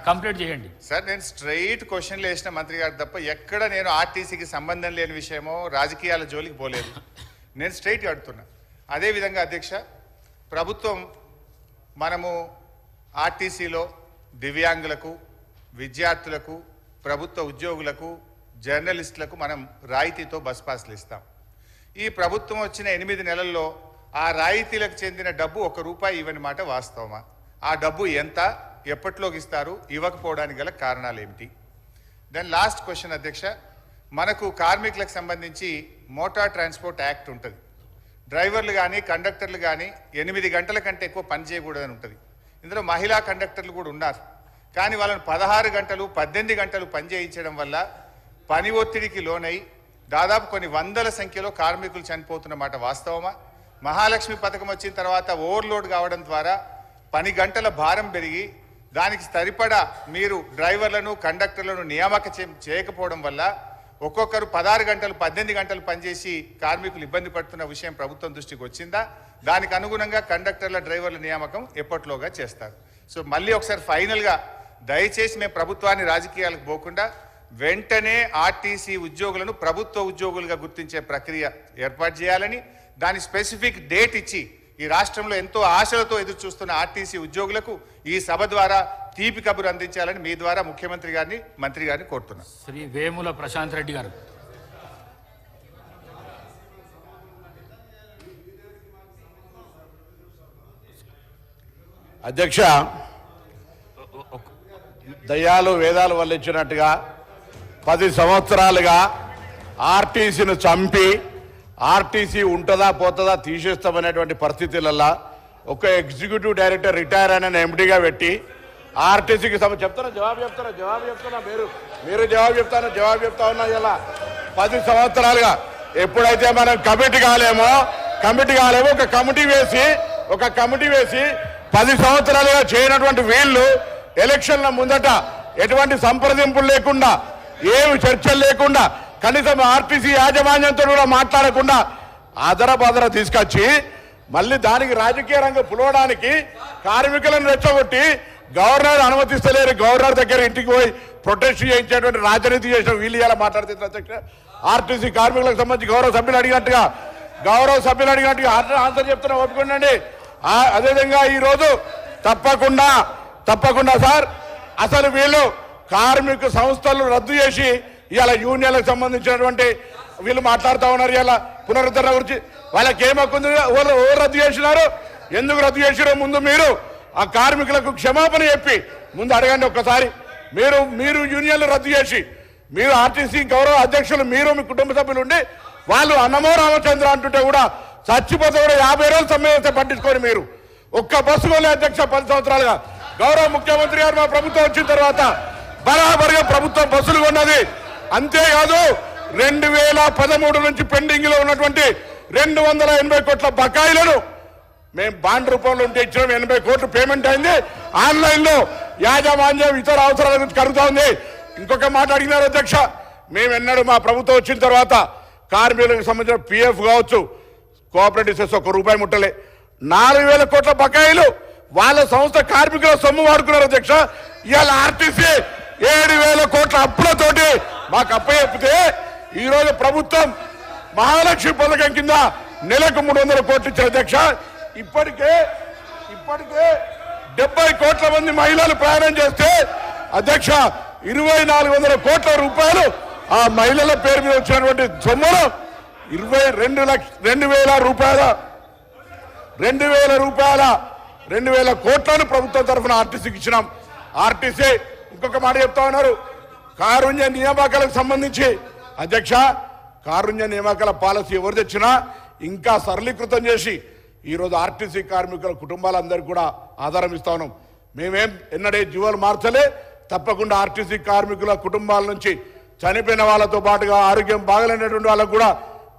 Complete చేయండి sir. నేను straight క్వశ్చన్లు వేసిన మంత్రి గారు తప్ప ఎక్కడ నేను ఆర్టీసీకి సంబంధం లేని విషయమో రాజకీయాల జోలికి పోలేదు. నేను స్ట్రైట్గా అడుగుతున్నా. అదేవిధంగా అధ్యక్ష, ప్రభుత్వం మనము ఆర్టీసీలో దివ్యాంగులకు, విద్యార్థులకు, ప్రభుత్వ ఉద్యోగులకు, జర్నలిస్టులకు మనం రాయితీతో బస్ పాస్లు ఇస్తాం. ఈ ప్రభుత్వం వచ్చిన 8 నెలల్లో ఆ రాయితీలకు చెందిన డబ్బు ₹1 ఇవ్వని మాట వాస్తవమా? ఆ డబ్బు ఎంత, ఎప్పటిలోకి ఇస్తారు, ఇవ్వకపోవడానికి గల కారణాలు ఏమిటి? దెన్ లాస్ట్ క్వశ్చన్ అధ్యక్ష, మనకు కార్మికులకు సంబంధించి మోటార్ ట్రాన్స్పోర్ట్ యాక్ట్ ఉంటుంది. డ్రైవర్లు కానీ కండక్టర్లు కానీ 8 గంటల కంటే ఎక్కువ పని చేయకూడదని ఉంటుంది. ఇందులో మహిళా కండక్టర్లు కూడా ఉన్నారు. కానీ వాళ్ళని 16 గంటలు 18 గంటలు పని చేయించడం వల్ల పని ఒత్తిడికి లోనై దాదాపు కొన్ని వందల సంఖ్యలో కార్మికులు చనిపోతున్నమాట వాస్తవమా? మహాలక్ష్మి పథకం వచ్చిన తర్వాత ఓవర్లోడ్ కావడం ద్వారా పని గంటల భారం పెరిగి దానికి సరిపడా మీరు డ్రైవర్లను కండక్టర్లను నియామక చేయకపోవడం వల్ల ఒక్కొక్కరు 16 గంటలు 18 గంటలు పనిచేసి కార్మికులు ఇబ్బంది పడుతున్న విషయం ప్రభుత్వం దృష్టికి వచ్చిందా? దానికి అనుగుణంగా కండక్టర్ల డ్రైవర్ల నియామకం ఎప్పట్లోగా చేస్తారు. సో మళ్ళీ ఒకసారి ఫైనల్గా దయచేసి మేము ప్రభుత్వాన్ని రాజకీయాలకు పోకుండా వెంటనే ఆర్టీసీ ఉద్యోగులను ప్రభుత్వ ఉద్యోగులుగా గుర్తించే ప్రక్రియ ఏర్పాటు చేయాలని, దాని స్పెసిఫిక్ డేట్ ఇచ్చి ఈ రాష్ట్రంలో ఎంతో ఆశలతో ఎదురు చూస్తున్న ఆర్టీసీ ఉద్యోగులకు ఈ సభ ద్వారా తీపి కబురు అందించాలని మీ ద్వారా ముఖ్యమంత్రి గారిని, మంత్రి గారిని కోరుతున్నాను. శ్రీ వేముల ప్రశాంత్ రెడ్డి గారు. అధ్యక్ష, దయ్యాలు వేదాలు వల్లించినట్టుగా 10 సంవత్సరాలుగా ఆర్టీసీని చంపి ఆర్టీసీ ఉంటుందా పోతుందా తీసేస్తామనేటువంటి పరిస్థితులలో ఒక ఎగ్జిక్యూటివ్ డైరెక్టర్ రిటైర్ అయిన ఎండీగా పెట్టి ఆర్టీసీకి జవాబు చెప్తున్నా మీరు జవాబు చెప్తా ఉన్నా. ఇలా 10 సంవత్సరాలుగా ఎప్పుడైతే మనం కమిటీ కాలేమో ఒక కమిటీ వేసి 10 సంవత్సరాలుగా చేయనటువంటి వీళ్ళు ఎలక్షన్ల ముందట ఎటువంటి సంప్రదింపులు లేకుండా, ఏమి చర్చలు లేకుండా, కనీసం ఆర్టీసీ యాజమాన్యంతో కూడా మాట్లాడకుండా ఆదర తీసుకొచ్చి మళ్ళీ దానికి రాజకీయ రంగం పులవడానికి కార్మికులను రెచ్చగొట్టి గవర్నర్ అనుమతిస్తలేరు, గవర్నర్ దగ్గర ఇంటికి పోయి ప్రొటెస్ట్ చేయించేటువంటి రాజనీతి చేసిన వీళ్ళు ఇలా మాట్లాడుతున్నారు. అధ్యక్ష, ఆర్టీసీ కార్మికులకు సంబంధించి గౌరవ సభ్యులు అడిగినట్టుగా ఆన్సర్ చెప్తున్నా, ఒప్పుకోండి. అదేవిధంగా ఈరోజు తప్పకుండా సార్, అసలు వీళ్ళు కార్మిక సంస్థలు రద్దు చేసి ఇవాళ యూనియన్లకు సంబంధించినటువంటి వీళ్ళు మాట్లాడుతూ ఉన్నారు. ఇలా పునరుద్ధరణ గురించి వాళ్ళకి ఏమక్కుంది? ఎవరు రద్దు చేసినారు, ఎందుకు రద్దు చేసినారో ముందు మీరు ఆ కార్మికులకు క్షమాపణ చెప్పి ముందు అడగండి ఒక్కసారి. మీరు యూనియన్లు రద్దు చేసి మీరు ఆర్టీసీ గౌరవ అధ్యక్షులు మీరు మీ కుటుంబ సభ్యులు ఉండి వాళ్ళు అన్నమో రామచంద్ర అంటుంటే కూడా చచ్చిపోతే కూడా 50 రోజులు సమ్మె పట్టించుకొని మీరు ఒక్క బస్సు కొనే అధ్యక్ష 10 సంవత్సరాలుగా గౌరవ ముఖ్యమంత్రి గారు మా ప్రభుత్వం వచ్చిన తర్వాత బరాబరిగా ప్రభుత్వం బస్సులు కొన్నది. అంతేకాదు 2013 నుంచి పెండింగ్ లో ఉన్నటువంటి 280 కోట్ల బకాయిలను మేము బాండ్ రూపంలో ఉంటే ఇచ్చిన 80 కోట్లు పేమెంట్ అయింది. ఆన్లైన్ లో యాజమాన్యం ఇతర అవసరాల గురించి కలుగుతా ఉంది. ఇంకొక మాట అడిగినారు అధ్యక్ష, మేము ఎన్నడూ మా ప్రభుత్వం వచ్చిన తర్వాత కార్మికులకు సంబంధించిన పిఎఫ్ కావచ్చు, కోఆపరేటివ్ సెస్ ₹1 ముట్టలే. 4,000 కోట్ల బకాయిలు వాళ్ళ సంస్థ కార్మికుల సొమ్ము వాడుకున్నారు అధ్యక్ష. ఇవాళ ఆర్టీసీ 7,000 కోట్ల అప్పులతోటి మాకు అప్పచెప్పితే ఈరోజు ప్రభుత్వం మహాలక్ష్మి పథకం కింద నెలకు 300 కోట్లు ఇచ్చారు అధ్యక్ష. ఇప్పటికే 70 కోట్ల మంది మహిళలు ప్రయాణం చేస్తే అధ్యక్ష 2,400 కోట్ల రూపాయలు ఆ మహిళల పేరు మీద వచ్చినటువంటి సొమ్మును 2,000 కోట్లను ప్రభుత్వం తరఫున ఆర్టీసీకి ఇచ్చినాం. ఆర్టీసీ ఇంకొక మాట చెప్తా ఉన్నారు, కారుణ్య నియామకాలకు సంబంధించి అధ్యక్ష కారుణ్య నియామకాల పాలసీ ఎవరు తెచ్చినా ఇంకా సరళీకృతం చేసి ఈరోజు ఆర్టీసీ కార్మికుల కుటుంబాలందరికీ కూడా ఆధారం ఇస్తా ఉన్నాం. మేమేం ఎన్నడే జీవోలు మార్చలే. తప్పకుండా ఆర్టీసీ కార్మికుల కుటుంబాల నుంచి చనిపోయిన వాళ్ళతో పాటుగా ఆరోగ్యం బాగలేనటువంటి వాళ్ళకు కూడా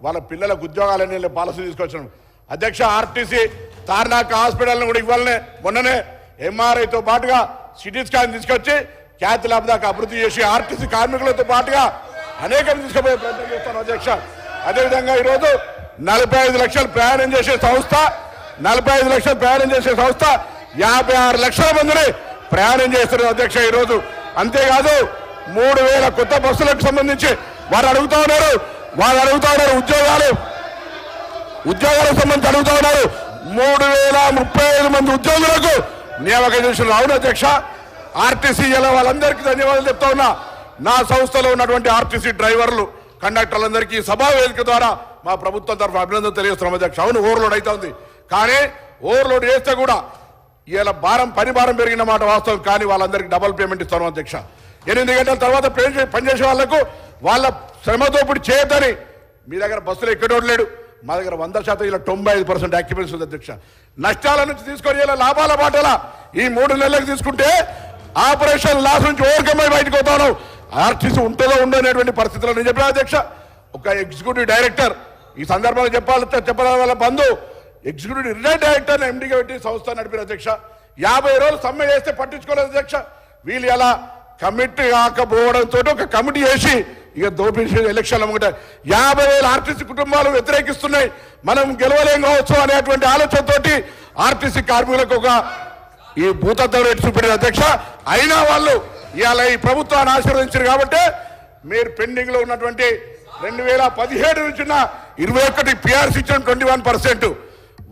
వాళ్ళ పిల్లలకు ఉద్యోగాలనే పాలసీ తీసుకొచ్చాం అధ్యక్ష. ఆర్టీసీ తార్నాక హాస్పిటల్ను కూడా ఇవ్వాలనే మొన్ననే ఎంఆర్ఐతో పాటుగా సిటీ స్కాన్ తీసుకొచ్చి క్యాత్ ల్యాబ్ దాకా అభివృద్ధి చేసి ఆర్టీసీ కార్మికులతో పాటుగా అనేకం తీసుకుపోయే ప్రయత్నం చేస్తాను అధ్యక్ష. అదేవిధంగా ఈరోజు 45 లక్షలు ప్రయాణం చేసే సంస్థ 56 లక్షల మందిని ప్రయాణం చేస్తున్నారు అధ్యక్ష ఈరోజు. అంతేకాదు 3000 కొత్త బస్సులకు సంబంధించి వారు అడుగుతా ఉన్నారు ఉద్యోగాలకు సంబంధించి అడుగుతా ఉన్నారు. 3035 మంది ఉద్యోగులకు నియామకం చేసిన. అవును అధ్యక్ష, ఆర్టీసీ ఇలా వాళ్ళందరికీ ధన్యవాదాలు చెప్తా ఉన్నా. నా సంస్థలో ఉన్నటువంటి ఆర్టీసీ డ్రైవర్లు కండక్టర్లందరికీ సభా వేదిక ద్వారా మా ప్రభుత్వం తరఫున అభినందన తెలియజేస్తున్నాం అధ్యక్ష. అవును, ఓవర్లోడ్ అయితే ఉంది, కానీ ఓవర్లోడ్ చేస్తే కూడా ఇలా పని భారం పెరిగిన మాట వాస్తవం. కానీ వాళ్ళందరికీ డబుల్ పేమెంట్ ఇస్తాను అధ్యక్ష. 8 గంటల తర్వాత పనిచేసే వాళ్లకు వాళ్ళ శ్రమతో ఇప్పుడు చేయొద్దని. మీ దగ్గర బస్సులు ఎక్కడోడు లేడు, మా దగ్గర 100% ఇలా 95% ఆక్యుపెన్సీ ఉంది అధ్యక్ష. నష్టాల నుంచి తీసుకొని ఇలా లాభాల బాటలా ఈ 3 నెలలకు తీసుకుంటే ఆపరేషన్ లాస్ నుంచి ఓవర్కమ్ అయి బయటకు పోతాను. ఆర్టీసీ ఉంటుందో ఉండనేటువంటి పరిస్థితుల్లో నేను చెప్పిన అధ్యక్ష. ఒక ఎగ్జిక్యూటివ్ డైరెక్టర్ ఈ సందర్భంలో చెప్పాలి వాళ్ళ బంధు ఎగ్జిక్యూటివ్ రిటైర్డ్ డైరెక్టర్ ఎండీగా పెట్టి సంస్థ నడిపిన అధ్యక్ష. 50 రోజులు సమ్మె చేస్తే పట్టించుకోలేదు అధ్యక్ష. వీళ్ళు ఎలా కమిటీ కాకపోవడంతో ఒక కమిటీ వేసి ఇక దోపిడీ ఎలక్షన్లు అమ్ముకుంటారు. 50,000 ఆర్టీసీ కుటుంబాలు వ్యతిరేకిస్తున్నాయి, మనం గెలవలేం కావచ్చు అనేటువంటి ఆలోచనతోటి ఆర్టీసీ కార్మికులకు ఒక ఈ భూతత్వం రేటు చూపెట్టిన అధ్యక్ష. అయినా వాళ్ళు ఇవాళ ఈ ప్రభుత్వాన్ని ఆశీర్వదించారు కాబట్టి మీరు పెండింగ్ లో ఉన్నటువంటి 2017 నుంచి 21 పిఆర్సీ ఇచ్చిన 21%,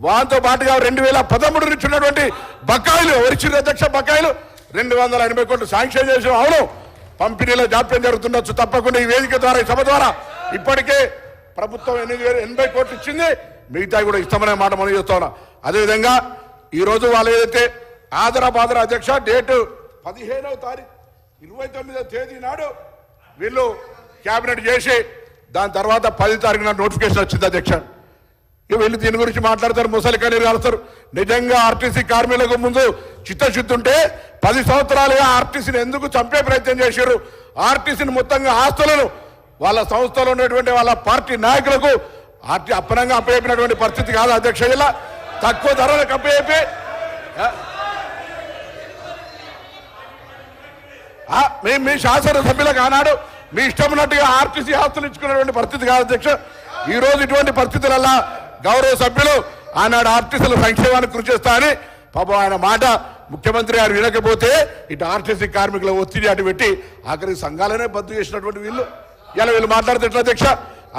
వాటితో పాటుగా 2013 నుంచి ఉన్నటువంటి బకాయిలు ఎవరిచ్చిన అధ్యక్ష బకాయిలు 280 కోట్లు శాంక్షన్ చేసిన. అవును, పంపిణీలో జాప్యం జరుగుతుండొచ్చు, తప్పకుండా ఈ వేదిక ద్వారా ఈ సభ ద్వారా ఇప్పటికే ప్రభుత్వం 80 కోట్లు ఇచ్చింది, మిగతా కూడా ఇస్తామనే మాట మనం చేస్తా ఉన్నాం. అదేవిధంగా ఈరోజు వాళ్ళు ఏదైతే ఆదరాబాదర అధ్యక్ష డేటు 15వ తారీఖు 29వ తేదీ నాడు వీళ్ళు క్యాబినెట్ చేసి దాని తర్వాత 10వ తారీఖున నోటిఫికేషన్ వచ్చింది అధ్యక్ష. వీళ్ళు దీని గురించి మాట్లాడతారు, ముసలి కన్నీరు కాలుస్తారు. నిజంగా ఆర్టీసీ కార్మికులకు ముందు చిత్తశుద్ధి ఉంటే 10 సంవత్సరాలుగా ఆర్టీసీని ఎందుకు చంపే ప్రయత్నం చేశారు? ఆర్టీసీని మొత్తంగా ఆస్తులను వాళ్ళ సంస్థలో ఉన్నటువంటి వాళ్ళ పార్టీ నాయకులకు అప్పనంగా అప్పచెప్పినటువంటి పరిస్థితి కాదు అధ్యక్ష. ఇలా తక్కువ ధరలకు అప్పచెప్పి మీ శాసనసభ్యులకు ఆనాడు మీ ఇష్టం ఉన్నట్టుగా ఆర్టీసీ ఆస్తులు ఇచ్చుకున్నటువంటి పరిస్థితి కాదు అధ్యక్ష. ఈ రోజు ఇటువంటి పరిస్థితులలో గౌరవ సభ్యులు ఆనాడు ఆర్టీసీల సంక్షేమానికి కృషి చేస్తా అని పాపం ఆయన మాట ముఖ్యమంత్రి గారు వినకపోతే ఇటు ఆర్టీసీ కార్మికుల ఒత్తిడి అటు పెట్టి ఆఖరి సంఘాలనే బద్దు చేసినటువంటి వీళ్ళు మాట్లాడితే ఎట్లా అధ్యక్ష?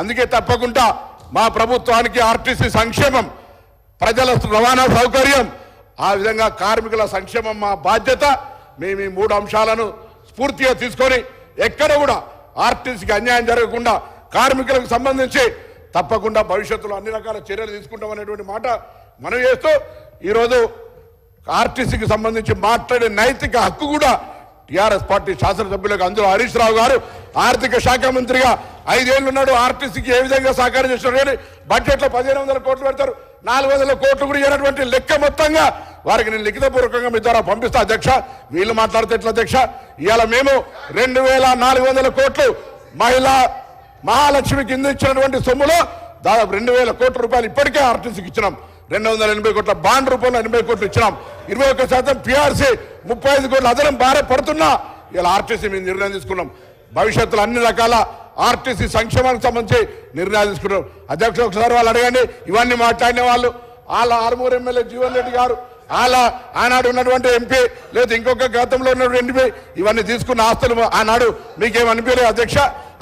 అందుకే తప్పకుండా మా ప్రభుత్వానికి ఆర్టీసీ సంక్షేమం, ప్రజల రవాణా సౌకర్యం, ఆ విధంగా కార్మికుల సంక్షేమం మా బాధ్యత. మేము ఈ 3 అంశాలను స్ఫూర్తిగా తీసుకొని ఎక్కడ కూడా ఆర్టీసీకి అన్యాయం జరగకుండా కార్మికులకు సంబంధించి తప్పకుండా భవిష్యత్తులో అన్ని రకాల చర్యలు తీసుకుంటాం అనేటువంటి మాట మనం చేస్తూ ఈరోజు ఆర్టీసీకి సంబంధించి మాట్లాడే నైతిక హక్కు కూడా టీఆర్ఎస్ పార్టీ శాసనసభ్యులకు, అందులో హరీష్ రావు గారు ఆర్థిక శాఖ మంత్రిగా 5 ఏళ్ళు ఉన్నాడు, ఆర్టీసీకి ఏ విధంగా సహకారం చేస్తున్నారు. కానీ బడ్జెట్లో 1500 కోట్లు పెడతారు, 400 కోట్లు కూడా ఇవ్వనటువంటి లెక్క మొత్తంగా వారికి నేను లిఖితపూర్వకంగా మీ ద్వారా పంపిస్తా అధ్యక్ష. వీళ్ళు మాట్లాడితే ఎట్లా అధ్యక్ష? ఇవాళ మేము 2400 కోట్లు మహాలక్ష్మి కింద ఇచ్చినటువంటి సొమ్ములో దాదాపు 2000 కోట్ల రూపాయలు ఇప్పటికే ఆర్టీసీకి ఇచ్చినాం. 280 కోట్ల బాండ్ రూపంలో 80 కోట్లు ఇచ్చినాం. 21% పిఆర్సీ, 35 కోట్ల అదనం భారం పడుతున్నా ఇలా ఆర్టీసీ మేము నిర్ణయం తీసుకున్నాం. భవిష్యత్తులో అన్ని రకాల ఆర్టీసీ సంక్షేమానికి సంబంధించి నిర్ణయాలు తీసుకున్నాం అధ్యక్ష. ఒకసారి వాళ్ళు అడగండి, ఇవన్నీ మాట్లాడిన వాళ్ళు వాళ్ళ ఆర్మూరు ఎమ్మెల్యే జీవన్ రెడ్డి గారు, వాళ్ళ ఆనాడు ఉన్నటువంటి ఎంపీ, లేదా ఇంకొక గతంలో ఉన్నటువంటి ఎంపీ, ఇవన్నీ తీసుకున్న ఆస్తులు ఆనాడు మీకేమనిపించలేదు అధ్యక్ష?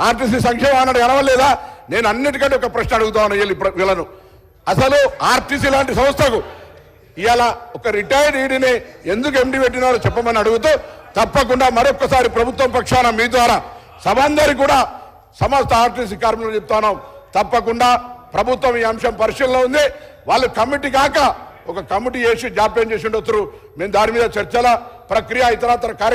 ఆర్టీసీ సంక్షేమం ఆనాడు కనవలేదా? నేను అన్నిటికంటే ఒక ప్రశ్న అడుగుతా ఉన్నాను వీళ్ళను. అసలు ఆర్టీసీ లాంటి సంస్థకు ఇవాళ ఒక రిటైర్డ్ ఈడీని ఎందుకు ఎండీ పెట్టినారో చెప్పమని అడుగుతూ తప్పకుండా మరొక్కసారి ప్రభుత్వం పక్షాన మీ ద్వారా సభందరికి కూడా సమస్త ఆర్టీసీ కార్మికులు చెప్తాను, తప్పకుండా ప్రభుత్వం ఈ అంశం పరిశీలనలో ఉంది. వాళ్ళు కమిటీ కాక ఒక కమిటీ చేసి జాప్యం చేసి ఉండొచ్చు. మేము దాని మీద చర్చల ప్రక్రియ ఇతరత్ర